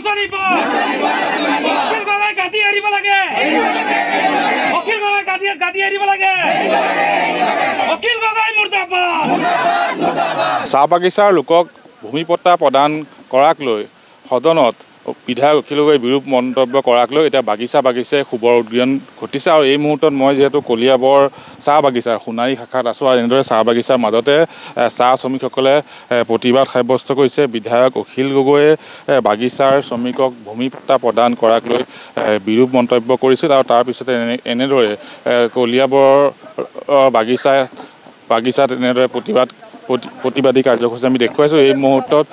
নচলিব অখিল গগৈ গাদী এৰিব লাগে অখিল গগৈ গাদী এৰিব লাগে অখিল গগৈ মুৰ্দাবাদ চাহ বাগিচাৰ লোকক ভূমি পট্টা প্ৰদান কৰাক লৈ সদনত বিধায়ক অখিল গগৈৰ বিৰূপ মন্তব্য কৰাক লৈ এতিয়া বাগিচাই শুবৰ উদ্গীৰণ ঘটিছে। আৰু এই মুহূৰ্তত মই যিহেতু কলিয়াবৰ চাহ বাগিচাৰ সোণাৰী শাখাত আছোঁ আৰু এনেদৰে চাহ বাগিচাৰ মাজতে চাহ শ্ৰমিকসকলে প্ৰতিবাদ সাব্যস্ত কৰিছে। বিধায়ক অখিল গগৈয়ে বাগিচাৰ শ্ৰমিকক ভূমি পট্টা প্ৰদান কৰাক লৈ বিৰূপ মন্তব্য কৰিছিল আৰু তাৰপিছতে এনেদৰে কলিয়াবৰ বাগিচাত এনেদৰে প্ৰতিবাদী কাৰ্যসূচী আমি দেখুৱাইছোঁ। এই মুহূৰ্তত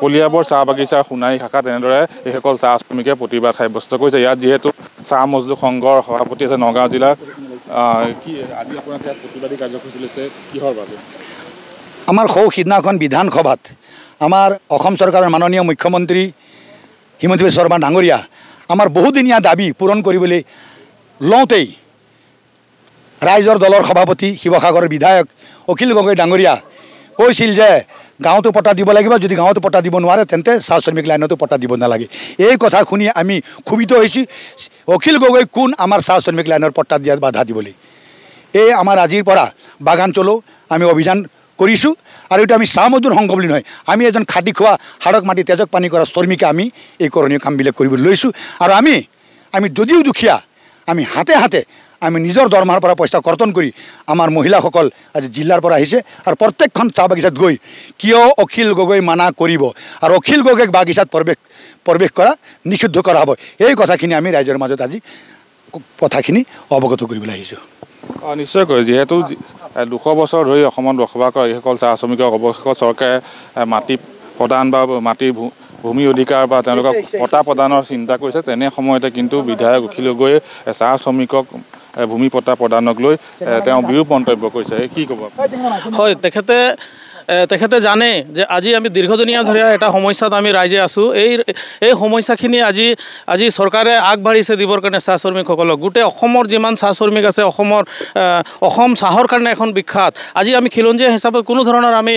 কলিয়াবৰ চাহ বাগিচাৰ সোণাৰী শাখাত এনেদৰে এইসকল চাহ শ্ৰমিকে প্ৰতিবাদ সাব্যস্ত কৰিছে। ইয়াত যিহেতু চাহ মজদুৰ সংঘৰ সভাপতি আছে নগাঁও জিলাৰ, কি আজি আপোনাৰ ইয়াত প্ৰতিবাদী কাৰ্যসূচী লৈছে কিহৰ বাবে? আমাৰ সিদিনাখন বিধানসভাত আমাৰ অসম চৰকাৰৰ মাননীয় মুখ্যমন্ত্ৰী হিমন্ত বিশ্ব শৰ্মা ডাঙৰীয়া আমাৰ বহুদিনীয়া দাবী পূৰণ কৰিবলৈ লওঁতেই ৰাইজৰ দলৰ সভাপতি শিৱসাগৰৰ বিধায়ক অখিল গগৈ ডাঙৰীয়া কৈছিল যে গাঁৱতো পট্টা দিব লাগিব, যদি গাঁৱতো পট্টা দিব নোৱাৰে তেন্তে চাহ শ্ৰমিক লাইনতো পট্টা দিব নালাগে। এই কথা শুনি আমি ক্ষোভিত হৈছোঁ। অখিল গগৈ কোন আমাৰ চাহ শ্ৰমিক লাইনৰ পট্টা দিয়াত বাধা দিবলৈ? এই আমাৰ আজিৰ পৰা বাগান চলো আমি অভিযান কৰিছোঁ আৰু এইটো আমি চাহ মজদুৰ সংঘ বুলি নহয়, আমি এজন খাটি খোৱা হাড়ক মাটি তেজক পানী কৰা শ্ৰমিকে আমি এই কৰণীয় কামবিলাক কৰিবলৈ লৈছোঁ। আৰু আমি যদিও দুখীয়া আমি হাতে আমি নিজৰ দৰমহাৰ পৰা পইচা কৰ্তন কৰি আমাৰ মহিলাসকল আজি জিলাৰ পৰা আহিছে আৰু প্ৰত্যেকখন চাহ বাগিচাত গৈ কিয় অখিল গগৈ মানা কৰিব আৰু অখিল গগৈক বাগিচাত প্ৰৱেশ কৰা নিষিদ্ধ কৰা হ'ব, এই কথাখিনি আমি ৰাইজৰ মাজত আজি কথাখিনি অৱগত কৰিবলৈ আহিছোঁ। নিশ্চয়কৈ যিহেতু 200 বছৰ ধৰি অসমত বসবাস কৰা এইসকল চাহ শ্ৰমিকক অৱশেষত চৰকাৰে মাটি প্ৰদান বা মাটিৰ ভূমি অধিকাৰ বা তেওঁলোকক পট্টা প্ৰদানৰ চিন্তা কৰিছে, তেনে সময়তে কিন্তু বিধায়ক অখিল গগৈয়ে চাহ শ্ৰমিকক ভূমি পট্টা প্ৰদানক লৈ তেওঁ বিৰূপ মন্তব্য কৰিছে। কি ক'ব? হয়, তেখেতে জানে যে আজি আমি দীৰ্ঘদিনীয়া ধৰি এটা সমস্যাত আমি ৰাইজে আছোঁ। এই সমস্যাখিনি আজি চৰকাৰে আগবাঢ়িছে দিবৰ কাৰণে চাহ শ্ৰমিকসকলক। গোটেই অসমৰ যিমান চাহ শ্ৰমিক আছে, অসম চাহৰ কাৰণে এখন বিখ্যাত। আজি আমি খিলঞ্জীয়া হিচাপত কোনো ধৰণৰ আমি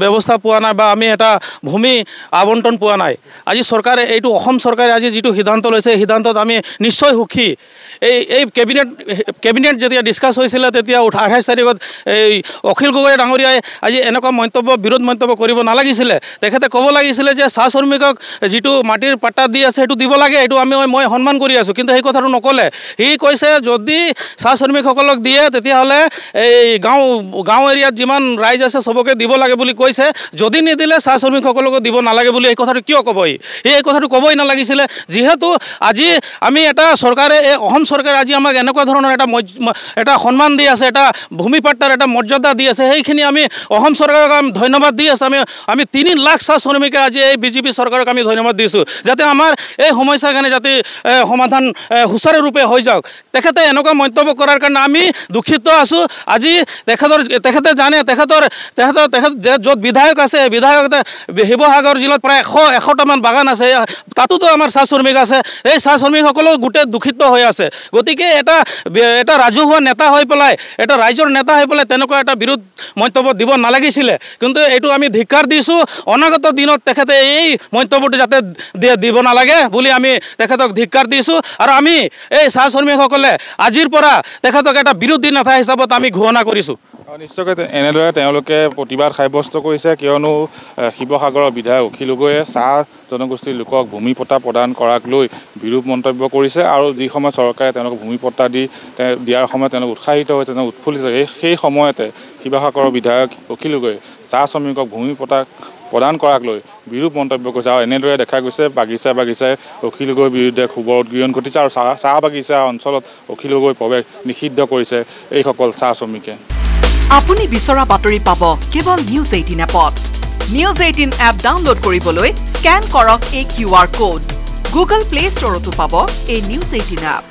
ব্যৱস্থা পোৱা নাই বা আমি এটা ভূমি আবণ্টন পোৱা নাই। আজি চৰকাৰে এইটো অসম চৰকাৰে আজি যিটো সিদ্ধান্ত লৈছে এই সিদ্ধান্তত আমি নিশ্চয় সুখী। এই কেবিনেট যেতিয়া ডিছকাছ হৈছিলে তেতিয়া 28 তাৰিখত এই অখিল গগৈ ডাঙৰীয়াই আজি এনেকুৱা বিৰোধ মন্তব্য কৰিব নালাগিছিলে। তেখেতে ক'ব লাগিছিলে যে চাহ শ্ৰমিকক যিটো মাটিৰ পাট্টা দি আছে সেইটো দিব লাগে, এইটো মই সন্মান কৰি আছোঁ, কিন্তু সেই কথাটো নক'লে। সি কৈছে যদি চাহ শ্ৰমিকসকলক দিয়ে তেতিয়াহ'লে এই গাঁও এৰিয়াত যিমান ৰাইজ আছে চবকে দিব লাগে বুলি কৈছে, যদি নিদিলে চাহ শ্ৰমিকসকলকো দিব নালাগে বুলি এই কথাটো কিয় ক'ব? এই কথাটো ক'বই নালাগিছিলে। যিহেতু আজি আমি এটা চৰকাৰে অসম চৰকাৰে আজি আমাক এনেকুৱা ধৰণৰ এটা সন্মান দি আছে, এটা ভূমি পাট্টাৰ এটা মৰ্যাদা দি আছে, সেইখিনি আমি অসম চৰকাৰক আমি ধন্যবাদ দি আছোঁ। আমি 3 লাখ চাহ শ্ৰমিকে আজি এই বিজেপি চৰকাৰক আমি ধন্যবাদ দিছোঁ, যাতে আমাৰ এই সমস্যাখিনি যাতে সমাধান সুচাৰুৰূপে হৈ যাওক। তেখেতে এনেকুৱা মন্তব্য কৰাৰ কাৰণে আমি দুখিত আছোঁ। আজি তেখেতে জানে তেখেত য'ত বিধায়ক আছে, বিধায়ক শিৱসাগৰ জিলাত প্ৰায় 100টামান বাগান আছে, তাতোতো আমাৰ চাহ শ্ৰমিক আছে। এই চাহ শ্ৰমিকসকলো গোটেই দুখিত হৈ আছে। গতিকে এটা ৰাজহুৱা নেতা হৈ পেলাই, এটা ৰাইজৰ নেতা হৈ পেলাই তেনেকুৱা এটা বিৰোধ মন্তব্য দিব নালাগিছিলে, কিন্তু এইটো আমি ধিক্কাৰ দিছোঁ। অনাগত দিনত তেখেতে এই মন্তব্যটো যাতে দিব নালাগে বুলি আমি তেখেতক ধিক্কাৰ দিছোঁ। আৰু আমি এই চাহ শ্ৰমিকসকলে আজিৰ পৰা তেখেতক এটা বিৰোধী নেতা হিচাপত আমি ঘোষণা কৰিছোঁ। নিশ্চয়কৈ এনেদৰে তেওঁলোকে প্ৰতিবাদ সাব্যস্ত কৰিছে, কিয়নো শিৱসাগৰৰ বিধায়ক অখিল গগৈয়ে চাহ জনগোষ্ঠীৰ লোকক ভূমি পট্টা প্ৰদান কৰাক লৈ বিৰূপ মন্তব্য কৰিছে। আৰু যি সময়ত চৰকাৰে তেওঁলোকক ভূমি পট্টা দিয়াৰ সময়ত তেওঁলোক উৎসাহিত হৈছে, তেওঁলোক উৎফুল্লিত হৈছে, সেই সময়তে শিৱসাগৰৰ বিধায়ক অখিল গগৈয়ে চাহ শ্ৰমিকক ভূমি পট্টা প্ৰদান কৰাক লৈ বিৰূপ মন্তব্য কৰিছে। আৰু এনেদৰে দেখা গৈছে বাগিচাই অখিল গগৈৰ বিৰুদ্ধে ক্ষোভৰ উদ্গীৰণ ঘটিছে আৰু চাহ বাগিচা অঞ্চলত অখিল গগৈৰ প্ৰৱেশ নিষিদ্ধ কৰিছে এইসকল চাহ শ্ৰমিকে। আপুনি বিচৰা বাতৰি পাব কেৱল নিউজ 18 এপত। নিউজ 18 এপ ডাউনলোড কৰিবলৈ স্কেন কৰক এই QR কোড। গুগল প্লে ষ্টৰতো পাব এই নিউজ 18 এপ।